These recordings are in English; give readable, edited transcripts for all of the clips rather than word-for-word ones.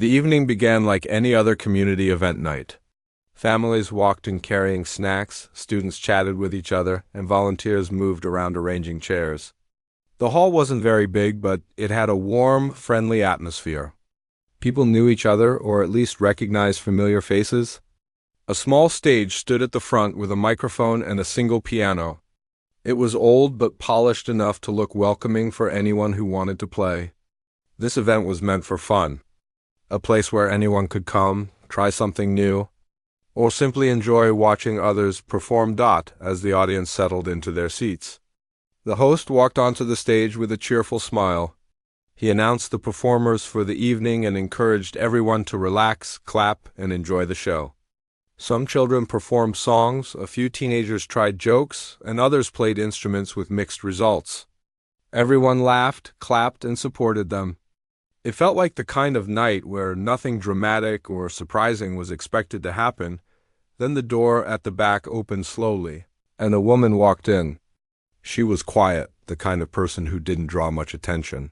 The evening began like any other community event night. Families walked in carrying snacks, students chatted with each other, and volunteers moved around arranging chairs. The hall wasn't very big, but it had a warm, friendly atmosphere. People knew each other, or at least recognized familiar faces. A small stage stood at the front with a microphone and a single piano. It was old but polished enough to look welcoming for anyone who wanted to play. This event was meant for fun, a place where anyone could come, try something new, or simply enjoy watching others perform as the audience settled into their seats. The host walked onto the stage with a cheerful smile. He announced the performers for the evening and encouraged everyone to relax, clap, and enjoy the show. Some children performed songs, a few teenagers tried jokes, and others played instruments with mixed results. Everyone laughed, clapped, and supported them. It felt like the kind of night where nothing dramatic or surprising was expected to happen. Then the door at the back opened slowly, and a woman walked in. She was quiet, the kind of person who didn't draw much attention.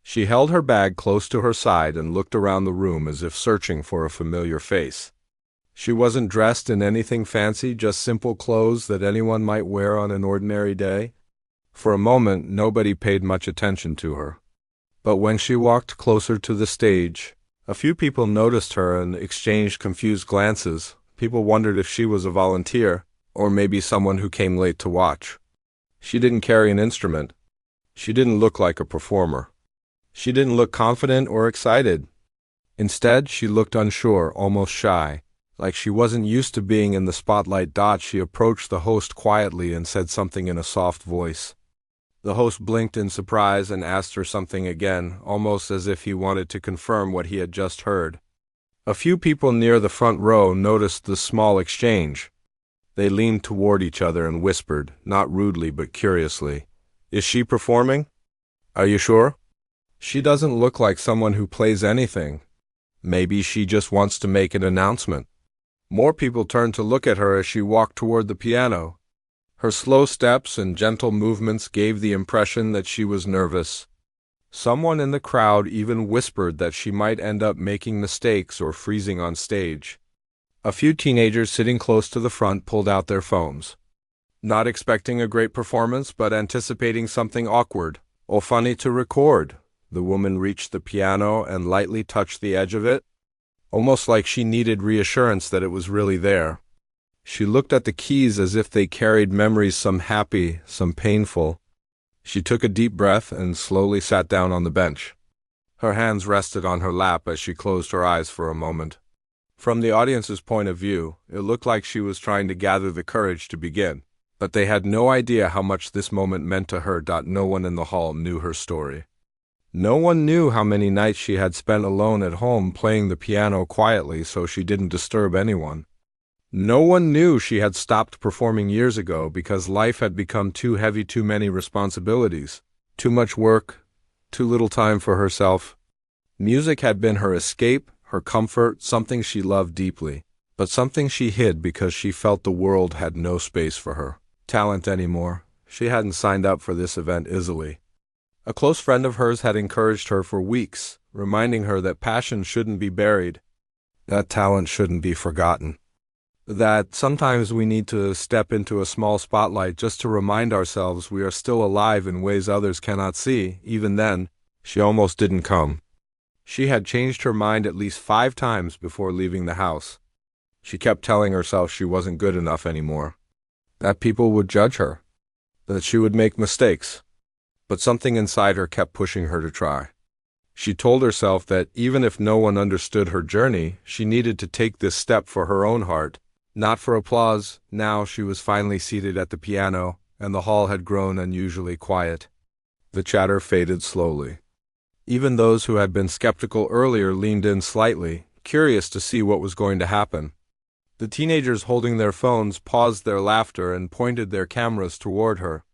She held her bag close to her side and looked around the room as if searching for a familiar face. She wasn't dressed in anything fancy, just simple clothes that anyone might wear on an ordinary day. For a moment, nobody paid much attention to her. But when she walked closer to the stage, a few people noticed her and exchanged confused glances. People wondered if she was a volunteer, or maybe someone who came late to watch. She didn't carry an instrument. She didn't look like a performer. She didn't look confident or excited. Instead, she looked unsure, almost shy. Like she wasn't used to being in the spotlight. She approached the host quietly and said something in a soft voice. The host blinked in surprise and asked her something again, almost as if he wanted to confirm what he had just heard. A few people near the front row noticed the small exchange. They leaned toward each other and whispered, not rudely but curiously, "Is she performing? Are you sure? She doesn't look like someone who plays anything. Maybe she just wants to make an announcement." More people turned to look at her as she walked toward the piano. Her slow steps and gentle movements gave the impression that she was nervous. Someone in the crowd even whispered that she might end up making mistakes or freezing on stage. A few teenagers sitting close to the front pulled out their phones. Not expecting a great performance, but anticipating something awkward or funny to record, the woman reached the piano and lightly touched the edge of it, almost like she needed reassurance that it was really there. She looked at the keys as if they carried memories, some happy, some painful. She took a deep breath and slowly sat down on the bench. Her hands rested on her lap as she closed her eyes for a moment. From the audience's point of view, it looked like she was trying to gather the courage to begin, but they had no idea how much this moment meant to her. No one in the hall knew her story. No one knew how many nights she had spent alone at home playing the piano quietly so she didn't disturb anyone. No one knew she had stopped performing years ago because life had become too heavy, too many responsibilities, too much work, too little time for herself. Music had been her escape, her comfort, something she loved deeply, but something she hid because she felt the world had no space for her talent anymore. She hadn't signed up for this event easily. A close friend of hers had encouraged her for weeks, reminding her that passion shouldn't be buried, that talent shouldn't be forgotten, that sometimes we need to step into a small spotlight just to remind ourselves we are still alive in ways others cannot see. Even then, she almost didn't come. She had changed her mind at least 5 times before leaving the house. She kept telling herself she wasn't good enough anymore, that people would judge her, that she would make mistakes. But something inside her kept pushing her to try. She told herself that even if no one understood her journey, she needed to take this step for her own heart, not for applause. Now she was finally seated at the piano, and the hall had grown unusually quiet. The chatter faded slowly. Even those who had been skeptical earlier leaned in slightly, curious to see what was going to happen. The teenagers holding their phones paused their laughter and pointed their cameras toward her.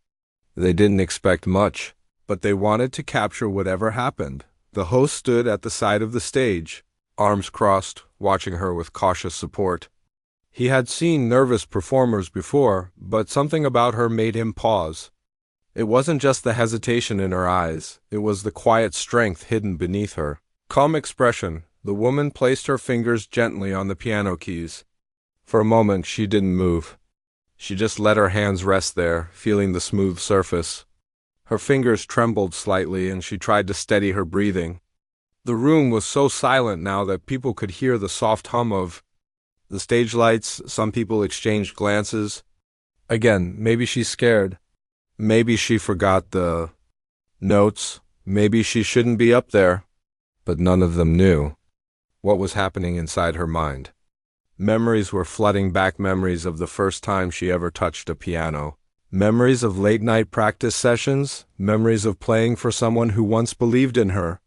They didn't expect much, but they wanted to capture whatever happened. The host stood at the side of the stage, arms crossed, watching her with cautious support. He had seen nervous performers before, but something about her made him pause. It wasn't just the hesitation in her eyes, it was the quiet strength hidden beneath her calm expression, The woman placed her fingers gently on the piano keys. For a moment, she didn't move. She just let her hands rest there, feeling the smooth surface. Her fingers trembled slightly, and she tried to steady her breathing. The room was so silent now that people could hear the soft hum of the stage lights. Some people exchanged glances. Again, maybe she's scared. Maybe she forgot the notes. Maybe she shouldn't be up there. But none of them knew what was happening inside her mind. Memories were flooding back, memories of the first time she ever touched a piano. Memories of late-night practice sessions. Memories of playing for someone who once believed in her.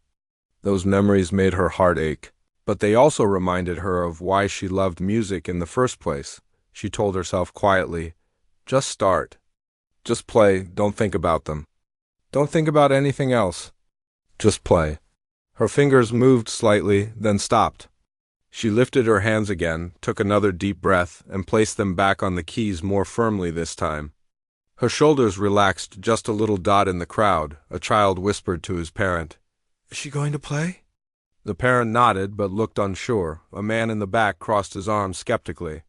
Those memories made her heart ache, but they also reminded her of why she loved music in the first place. She told herself quietly, just start. Just play, don't think about them. Don't think about anything else. Just play. Her fingers moved slightly, then stopped. She lifted her hands again, took another deep breath, and placed them back on the keys more firmly this time. Her shoulders relaxed just a little. In the crowd, a child whispered to his parent, "Is she going to play?" The parent nodded but looked unsure. A man in the back crossed his arms skeptically.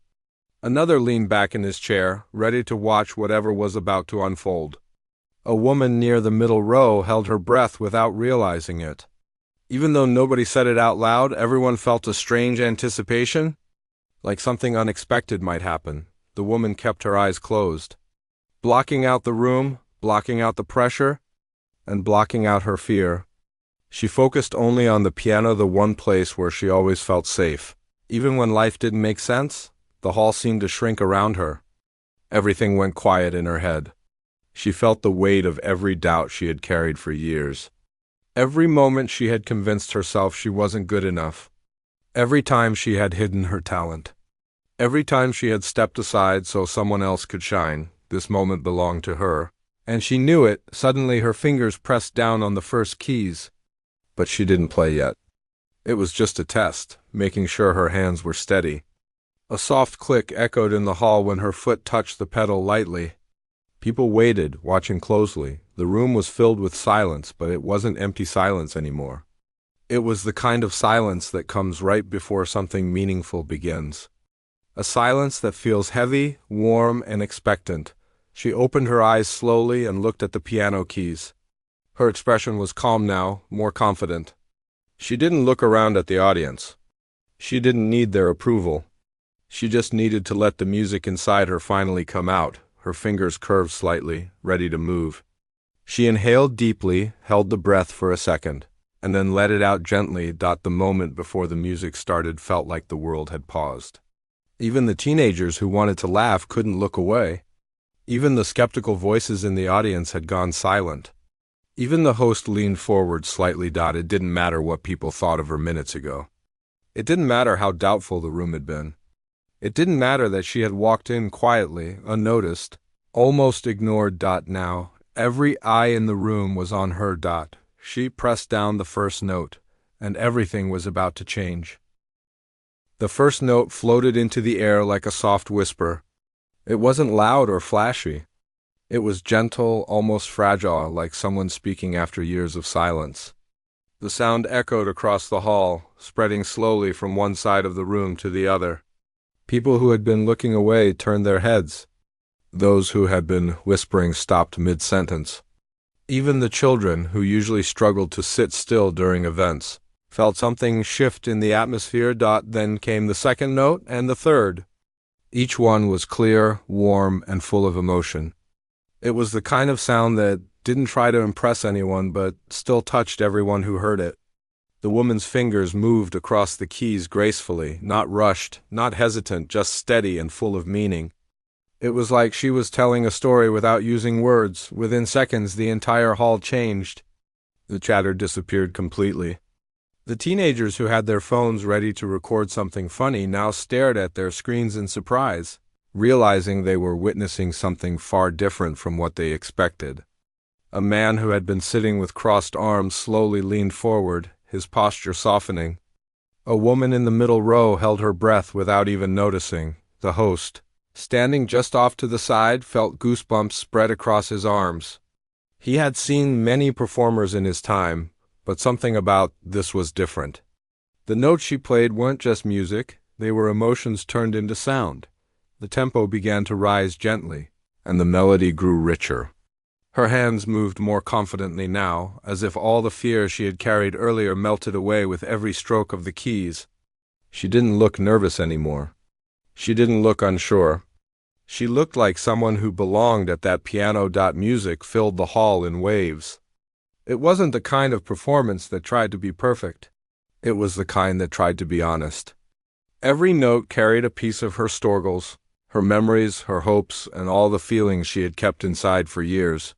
Another leaned back in his chair, ready to watch whatever was about to unfold. A woman near the middle row held her breath without realizing it. Even though nobody said it out loud, everyone felt a strange anticipation, like something unexpected might happen. The woman kept her eyes closed, blocking out the room, blocking out the pressure, and blocking out her fear. She focused only on the piano, the one place where she always felt safe. Even when life didn't make sense, the hall seemed to shrink around her. Everything went quiet in her head. She felt the weight of every doubt she had carried for years. Every moment she had convinced herself she wasn't good enough. Every time she had hidden her talent. Every time she had stepped aside so someone else could shine. This moment belonged to her, and she knew it. Suddenly her fingers pressed down on the first keys. But she didn't play yet. It was just a test, making sure her hands were steady. A soft click echoed in the hall when her foot touched the pedal lightly. People waited, watching closely. The room was filled with silence, but it wasn't empty silence anymore. It was the kind of silence that comes right before something meaningful begins. A silence that feels heavy, warm, and expectant. She opened her eyes slowly and looked at the piano keys. Her expression was calm now, more confident. She didn't look around at the audience. She didn't need their approval. She just needed to let the music inside her finally come out. Her fingers curved slightly, ready to move. She inhaled deeply, held the breath for a second, and then let it out gently. The moment before the music started felt like the world had paused. Even the teenagers who wanted to laugh couldn't look away. Even the skeptical voices in the audience had gone silent. Even the host leaned forward slightly. It didn't matter what people thought of her minutes ago. It didn't matter how doubtful the room had been. It didn't matter that she had walked in quietly, unnoticed, almost ignored. Now, every eye in the room was on her. She pressed down the first note, and everything was about to change. The first note floated into the air like a soft whisper. It wasn't loud or flashy. It was gentle, almost fragile, like someone speaking after years of silence. The sound echoed across the hall, spreading slowly from one side of the room to the other. People who had been looking away turned their heads. Those who had been whispering stopped mid-sentence. Even the children, who usually struggled to sit still during events, felt something shift in the atmosphere. Then came the second note and the third. Each one was clear, warm, and full of emotion. It was the kind of sound that didn't try to impress anyone but still touched everyone who heard it. The woman's fingers moved across the keys gracefully, not rushed, not hesitant, just steady and full of meaning. It was like she was telling a story without using words. Within seconds, the entire hall changed. The chatter disappeared completely. The teenagers who had their phones ready to record something funny now stared at their screens in surprise, realizing they were witnessing something far different from what they expected. A man who had been sitting with crossed arms slowly leaned forward, his posture softening. A woman in the middle row held her breath without even noticing. The host, standing just off to the side, felt goosebumps spread across his arms. He had seen many performers in his time, but something about this was different. The notes she played weren't just music, they were emotions turned into sound. The tempo began to rise gently, and the melody grew richer. Her hands moved more confidently now, as if all the fear she had carried earlier melted away with every stroke of the keys. She didn't look nervous anymore. She didn't look unsure. She looked like someone who belonged at that piano. Music filled the hall in waves. It wasn't the kind of performance that tried to be perfect. It was the kind that tried to be honest. Every note carried a piece of her struggles, her memories, her hopes, and all the feelings she had kept inside for years.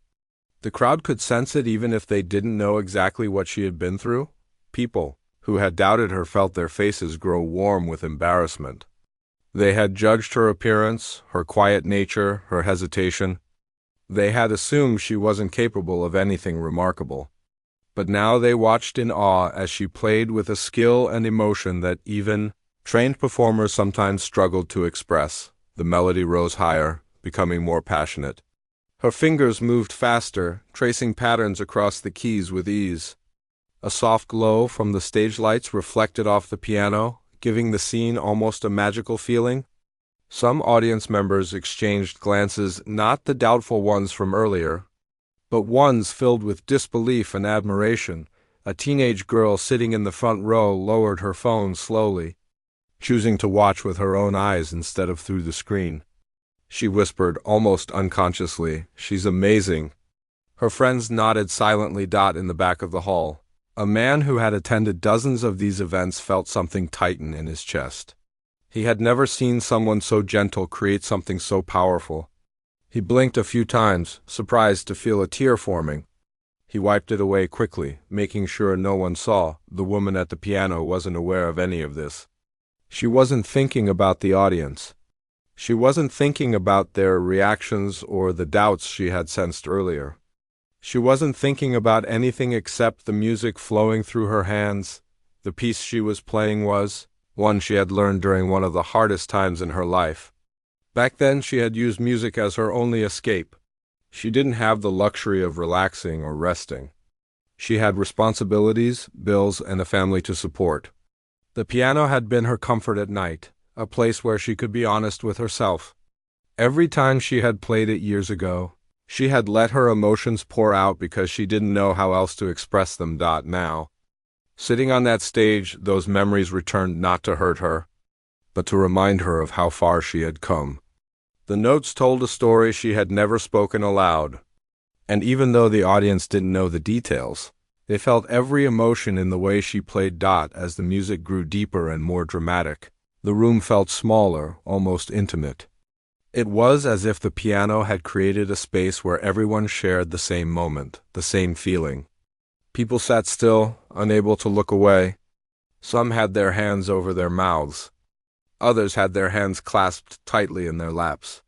The crowd could sense it even if they didn't know exactly what she had been through. People who had doubted her felt their faces grow warm with embarrassment. They had judged her appearance, her quiet nature, her hesitation. They had assumed she wasn't capable of anything remarkable. But now they watched in awe as she played with a skill and emotion that even trained performers sometimes struggled to express. The melody rose higher, becoming more passionate. Her fingers moved faster, tracing patterns across the keys with ease. A soft glow from the stage lights reflected off the piano, giving the scene almost a magical feeling. Some audience members exchanged glances, not the doubtful ones from earlier, but ones filled with disbelief and admiration. A teenage girl sitting in the front row lowered her phone slowly, choosing to watch with her own eyes instead of through the screen. She whispered, almost unconsciously, "She's amazing." Her friends nodded silently. In the back of the hall, a man who had attended dozens of these events felt something tighten in his chest. He had never seen someone so gentle create something so powerful. He blinked a few times, surprised to feel a tear forming. He wiped it away quickly, making sure no one saw. The woman at the piano wasn't aware of any of this. She wasn't thinking about the audience. She wasn't thinking about their reactions or the doubts she had sensed earlier. She wasn't thinking about anything except the music flowing through her hands. The piece she was playing was one she had learned during one of the hardest times in her life. Back then, she had used music as her only escape. She didn't have the luxury of relaxing or resting. She had responsibilities, bills, and a family to support. The piano had been her comfort at night, a place where she could be honest with herself. Every time she had played it years ago, she had let her emotions pour out because she didn't know how else to express them. Now, sitting on that stage, those memories returned not to hurt her, but to remind her of how far she had come. The notes told a story she had never spoken aloud, and even though the audience didn't know the details, they felt every emotion in the way she played. As the music grew deeper and more dramatic, the room felt smaller, almost intimate. It was as if the piano had created a space where everyone shared the same moment, the same feeling. People sat still, unable to look away. Some had their hands over their mouths. Others had their hands clasped tightly in their laps.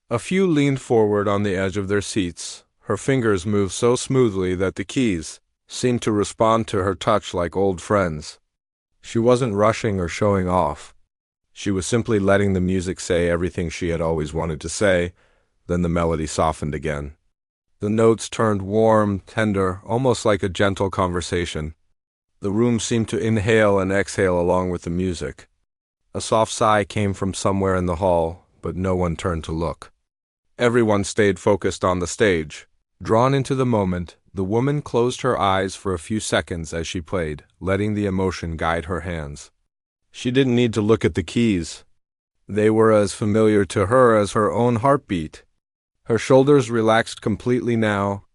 A few leaned forward on the edge of their seats. Her fingers moved so smoothly that the keys seemed to respond to her touch like old friends. She wasn't rushing or showing off. She was simply letting the music say everything she had always wanted to say. Then the melody softened again. The notes turned warm, tender, almost like a gentle conversation. The room seemed to inhale and exhale along with the music. A soft sigh came from somewhere in the hall, but no one turned to look. Everyone stayed focused on the stage. Drawn into the moment, the woman closed her eyes for a few seconds as she played, letting the emotion guide her hands. She didn't need to look at the keys. They were as familiar to her as her own heartbeat. Her shoulders relaxed completely now,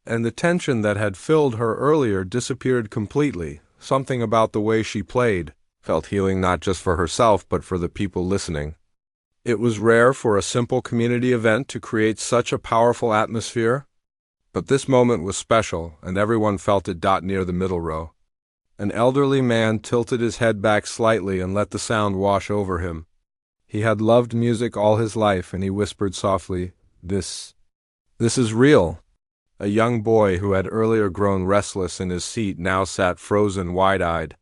and the tension that had filled her earlier disappeared completely. Something about the way she played felt healing, not just for herself but for the people listening. It was rare for a simple community event to create such a powerful atmosphere, but this moment was special, and everyone felt it. Near the middle row, an elderly man tilted his head back slightly and let the sound wash over him. He had loved music all his life, and he whispered softly, This is real." A young boy who had earlier grown restless in his seat now sat frozen, wide-eyed.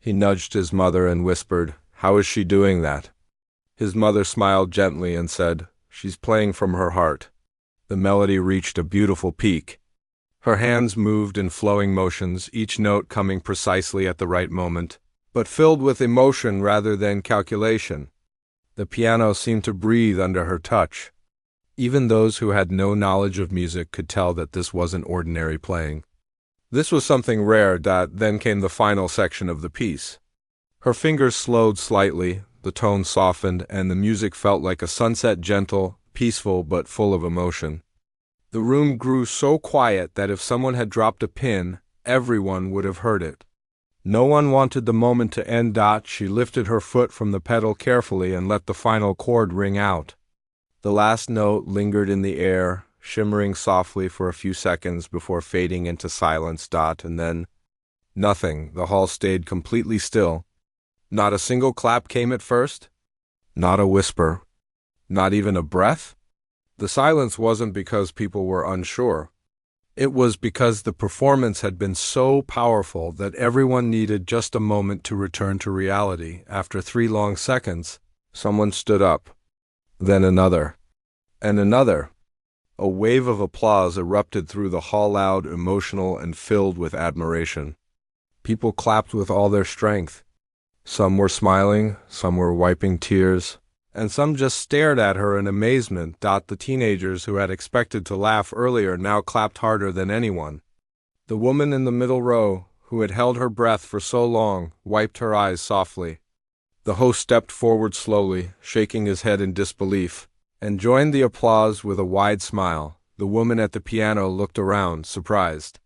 He nudged his mother and whispered, "How is she doing that?" His mother smiled gently and said, "She's playing from her heart." The melody reached a beautiful peak. Her hands moved in flowing motions, each note coming precisely at the right moment. but filled with emotion rather than calculation. The piano seemed to breathe under her touch. Even those who had no knowledge of music could tell that this wasn't ordinary playing. This was something rare. Then came the final section of the piece. Her fingers slowed slightly, the tone softened, and the music felt like a sunset, gentle, peaceful, but full of emotion. The room grew so quiet that if someone had dropped a pin, everyone would have heard it. No one wanted the moment to end. She lifted her foot from the pedal carefully and let the final chord ring out. The last note lingered in the air, shimmering softly for a few seconds before fading into silence. And then, nothing. The hall stayed completely still. Not a single clap came at first. Not a whisper. Not even a breath. The silence wasn't because people were unsure. It was because the performance had been so powerful that everyone needed just a moment to return to reality. After 3 long seconds, someone stood up. Then another. And another. A wave of applause erupted through the hall, loud, emotional, and filled with admiration. People clapped with all their strength. Some were smiling, some were wiping tears, and some just stared at her in amazement. The teenagers who had expected to laugh earlier now clapped harder than anyone. The woman in the middle row, who had held her breath for so long, wiped her eyes softly. The host stepped forward slowly, shaking his head in disbelief, and joined the applause with a wide smile. The woman at the piano looked around, surprised.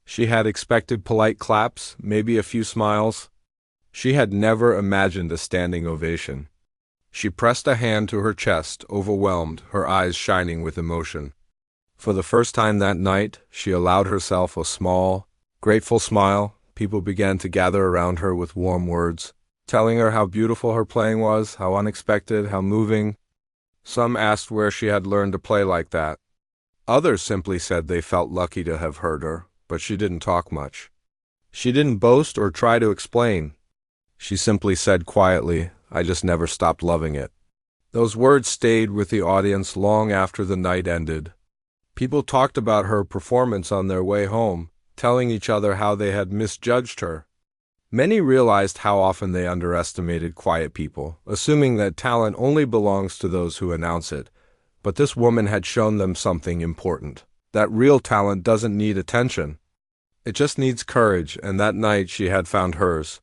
She had expected polite claps, maybe a few smiles. She had never imagined a standing ovation. She pressed a hand to her chest, overwhelmed, her eyes shining with emotion. For the first time that night, she allowed herself a small, grateful smile. People began to gather around her with warm words, telling her how beautiful her playing was, how unexpected, how moving. Some asked where she had learned to play like that. Others simply said they felt lucky to have heard her, but she didn't talk much. She didn't boast or try to explain. She simply said quietly, "I just never stopped loving it." Those words stayed with the audience long after the night ended. People talked about her performance on their way home, telling each other how they had misjudged her. Many realized how often they underestimated quiet people, assuming that talent only belongs to those who announce it. But this woman had shown them something important, that real talent doesn't need attention. It just needs courage, and that night she had found hers.